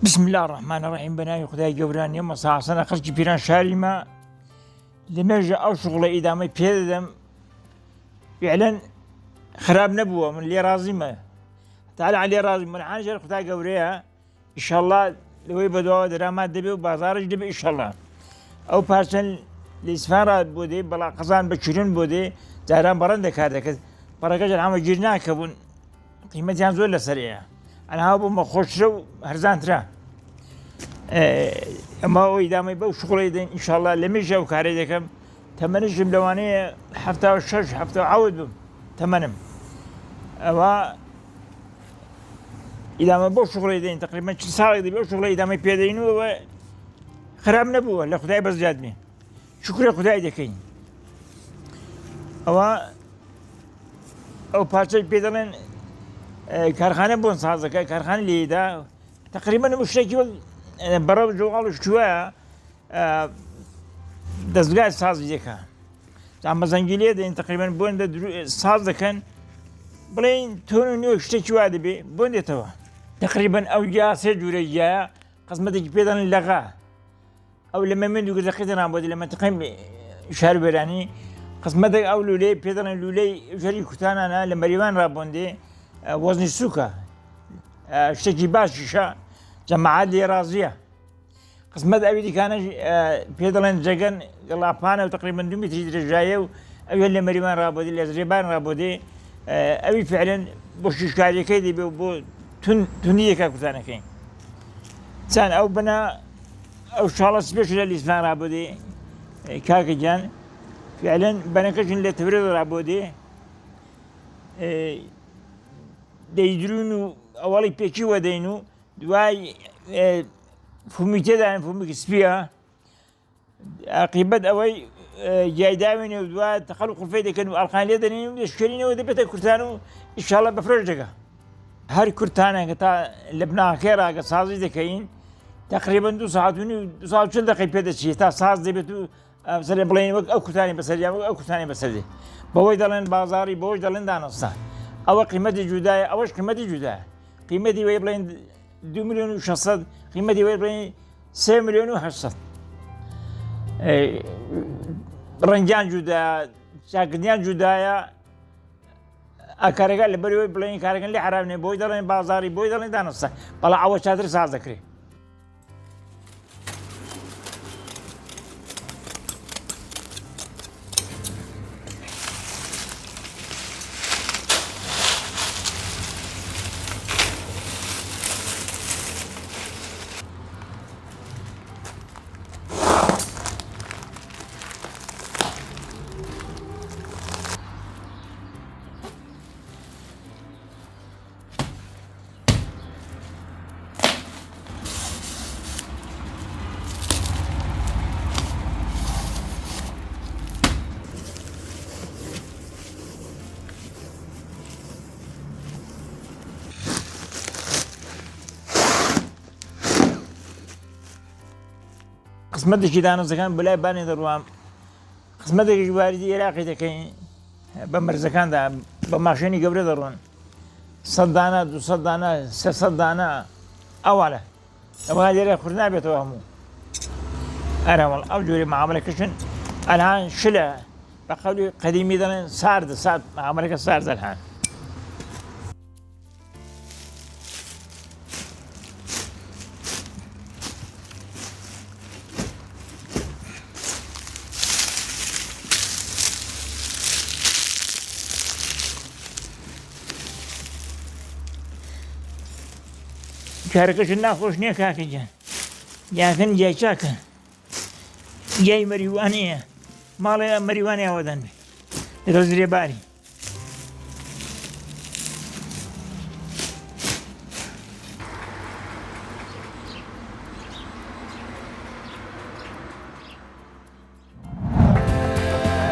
بسم الله الرحمن الرحيم. بناي خدای گەوران ئێمە ساسەنە خەڵکی پیران شاریمە لەمێژە ئەو شغڵە ئیدامەی پێ دەدەم فعلا خراب نەبووە، من لێ رازیمە تاالە لێ رازیم من حاجر خدای گەورەیە ئیشەڵڵا لەوەی بەدواوە دەرامات دەبێ و بازارش دەبێ ئیشەڵڵا ئەو پارچەن لە ئیسفارا بۆ دێ بەڵا قەزان بەچورن بۆ دێ جاران بەڕەندە کار دەکرد پەڕەکەش هەمە گیر ناکەبوون قیمەتیان زۆر لەسەرەیە ئەنها بۆمە خۆشرە و هەرزانترا ئەمە ئەوی دامەی بەو شغڵی دەین ئینشاءڵڵا لەمێژە و کارێ دەکەم تەمەنشم لەوانەیە 76 77 بم تەمەنم ئەوە ئیدامە بۆ شغڵی دەین تقریبا چ ساڵێک دەبێ ئەو شغڵی ئیدامەی پێدەینەوە خراب نەبووە لە خودای بەزجادمێ شکرە خودای دەکەین ئەو پارچەی پێ دەڵێن کارخانە بۆن سازەکە کارخانە لێدا تقریبا شتێکی بەڕەو جوڵش کووە دەستگای سازی دەکە جام بەزەنگی لێ دەین تقریبا بۆن ساز دەکەن بڵێن تۆن و نوێ شتێکی وا دەبێ بۆن دێتەوە تقریبا ئەو یا سێ جوورە یایە قسمەتێکی پێدەن لەغا ئەو لە مەمێن دوگرەقیدەنان بۆ لە منتقەی شاربێرانی قسمەتێک ئەو لولەی پێدەڵێن لولەی ژەری کوتانانە لە مەریوان ڕابۆندێ وەزنی سووکە شتێکی باشیشە جەماعات لێ رازیە قسمەت ئەوی دیکانە پێ دەڵێن جەگەن گڵاپانە و تقریبا 2 متری درێژایە و ئەوێ لە مەریوان ڕابۆدی لە زرێبان ڕابۆدێ ئەوی فعلەن بۆ شیشکاریەکەی دەبێ و بۆ تونیەکە کوتانەکەین چەند ئەو بنا ئەو شاڵە سپێش لە لیسفان ڕابۆدێ کاکە گیان فعلەن بەنەکەشن لە تەورێ ڕابۆدێ دەیدرون و ئەوەڵی پێکی وەدەین و دوای فومی تێداین فومیکی سپیە عاقیبەت ئەوەی جایداوێنێ و دوای تەخەڵ و قورفەی دەکەن و ئەڵقان لێ دەنێن و لێشکێنینەوە دەبێتە کورتان و ئینشاڵڵا بەفرۆش دەکا هەر کورتانێکە تا لە بناکەی ڕاگە سازی دەکەین تقریبا 2 ساعت و 240 دقیقە پێ دەچێت تا ساز دەبێت و سەر بڵێن وەک ئەو کورتانی بەسەریان وەک ئەو کورتانی بەسەردێ بەوەی دەڵێن بازاری بەوەی دەڵێن دانەستان ئەوە قیمەتی جودایە ئەوەش قیمەتی جودایە قیمەتی وەی بڵێن 2 ملیۆن و 600 قیمەتی وەی بڵێن 3 ملیۆن و 800 ڕەنگیان جودایە چاکردیان جودایە ئاکارەکە لە بەرەوەی بڵێن کارەکەن لێ حرام نێ بۆی دەڵێن بازاری بۆی دەڵێن دانەستان بەڵام ئەوە چاتر ساز دەکرێت قسمەتێکی دانەزەکان بەلای بانی دەڕوام قسمەتێکی واریدی عێراقی دەکەین بە مەرزەکاندا بە ماشێنی گەورە دەڕۆن 100 دانە 200 دانە 300 دانە ئەوانە ئەوە لێرە خورد نابێتەوە هەموو ئەرەوەڵ ئەو جۆری معاملەکەشن ئەلهان شلە بە قەولی قەدیمی دەڵێن ساردە سارد معاملەکە ساردە ئەلهان کارەکەشن ناخۆش نییە کاکە گیان یاکەن جای چاکە جای مەریوانەیە ماڵێ مەریوانیاوەدەن بێ درۆ زرێباری